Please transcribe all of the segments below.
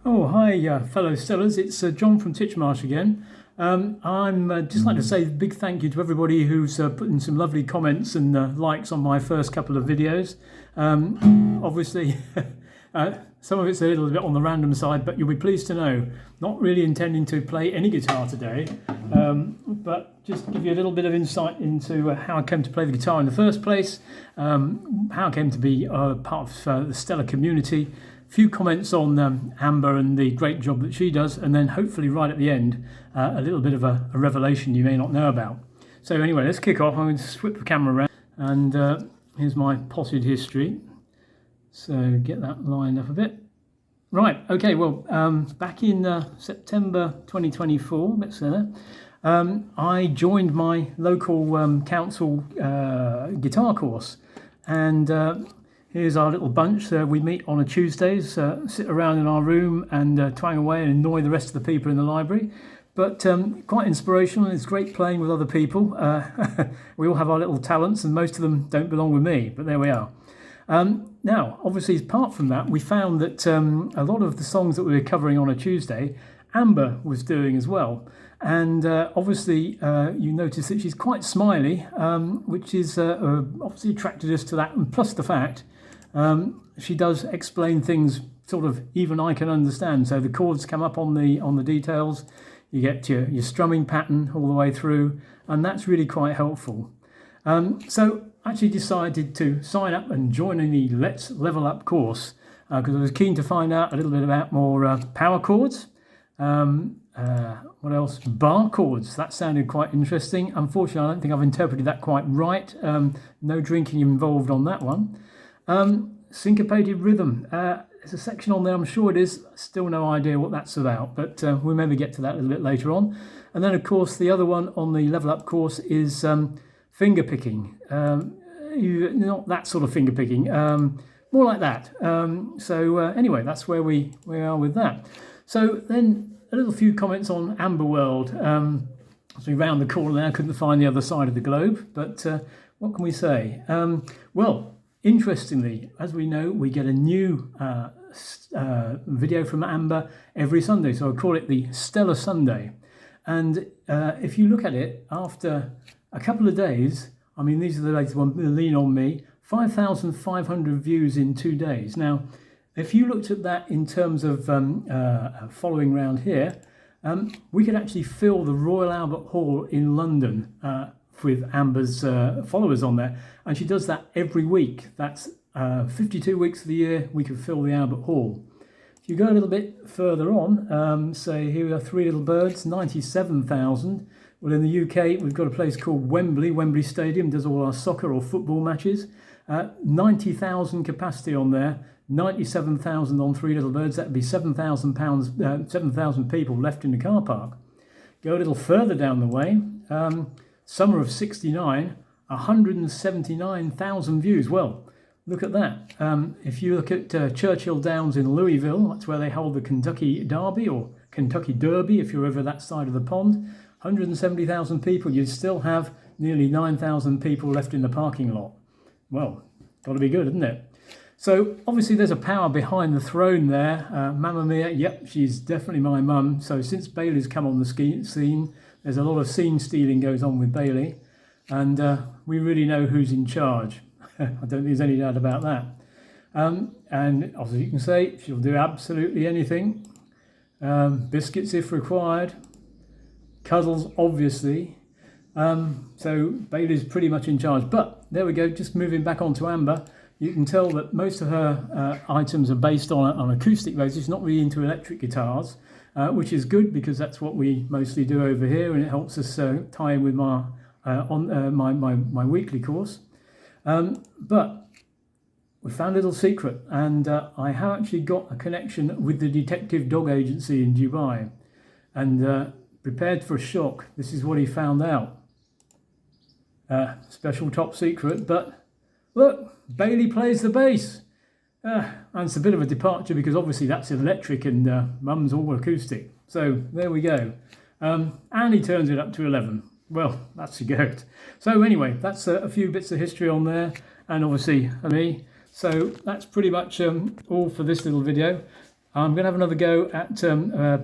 Oh, hi, fellow Stellars. It's John from Titchmarsh again. I'm just like to say a big thank you to everybody who's put in some lovely comments and likes on my first couple of videos. Obviously, some of it's a little bit on the random side, but you'll be pleased to know, not really intending to play any guitar today, but just give you a little bit of insight into how I came to play the guitar in the first place, how I came to be part of the Stellar community. Few comments on Amber and the great job that she does, and then hopefully right at the end a little bit of a revelation you may not know about. So anyway, let's kick off. I'm going to swip the camera around, and here's my potted history. So get that lined up a bit. Right, okay, well, back in September 2024, let's say that, I joined my local council guitar course, and here's our little bunch. We meet on a Tuesdays, sit around in our room and twang away and annoy the rest of the people in the library. But quite inspirational, and it's great playing with other people. We all have our little talents, and most of them don't belong with me, but there we are. Now, obviously, apart from that, we found that a lot of the songs that we were covering on a Tuesday, Amber was doing as well. And obviously, you notice that she's quite smiley, which is obviously attracted us to that. And plus the fact she does explain things sort of even I can understand. So the chords come up on the details. You get your strumming pattern all the way through, and that's really quite helpful. So I actually decided to sign up and join in the Let's Level Up course because I was keen to find out a little bit about more power chords. What else? Bar chords. That sounded quite interesting. Unfortunately, I don't think I've interpreted that quite right. No drinking involved on that one. Syncopated rhythm. There's a section on there, I'm sure it is. Still no idea what that's about, but we'll maybe get to that a little bit later on. And then, of course, the other one on the Level Up course is finger picking. Not that sort of finger picking, more like that. Anyway, that's where we are with that. So then a little few comments on Amber World. As we round the corner now, couldn't find the other side of the globe, but what can we say? Well, interestingly, as we know, we get a new video from Amber every Sunday, so I call it the Stellar Sunday. And if you look at it, after a couple of days, I mean, these are the latest ones, Lean On Me, 5,500 views in 2 days. Now, if you looked at that in terms of following round here, we could actually fill the Royal Albert Hall in London with Amber's followers on there. And she does that every week. That's 52 weeks of the year, we could fill the Albert Hall. If you go a little bit further on, say here are Three Little Birds, 97,000. Well, in the UK, we've got a place called Wembley Stadium, does all our soccer or football matches. 90,000 capacity on there, 97,000 on Three Little Birds. That'd be 7,000 people left in the car park. Go a little further down the way, Summer of '69, 179,000 views. Well, look at that. If you look at Churchill Downs in Louisville, that's where they hold the Kentucky Derby, or Kentucky Derby if you're over that side of the pond. 170,000 people, you'd still have nearly 9,000 people left in the parking lot. Well, got to be good, isn't it? So obviously there's a power behind the throne there. Mamma Mia, yep, she's definitely my mum. So since Bailey's come on the scene, there's a lot of scene stealing goes on with Bailey, and we really know who's in charge. I don't think there's any doubt about that. And as you can say, she'll do absolutely anything. Biscuits if required. Cuddles, obviously. So Bailey's pretty much in charge. But there we go, just moving back onto Amber. You can tell that most of her items are based on acoustic basis. She's not really into electric guitars, which is good because that's what we mostly do over here, and it helps us tie in with my weekly course. But we found a little secret, and I have actually got a connection with the Detective Dog Agency in Dubai, and prepared for a shock. This is what he found out. Special top secret, but look, Bailey plays the bass. And it's a bit of a departure because obviously that's electric and Mum's all acoustic. So there we go. And he turns it up to 11. Well, that's a goat. So anyway, that's a few bits of history on there, and obviously me. So that's pretty much all for this little video. I'm going to have another go at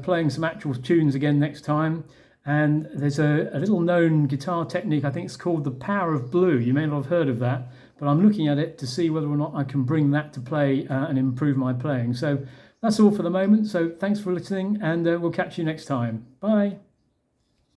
playing some actual tunes again next time. And there's a little known guitar technique, I think it's called the Power of Blue. You may not have heard of that, but I'm looking at it to see whether or not I can bring that to play and improve my playing. So that's all for the moment. So thanks for listening, and we'll catch you next time. Bye.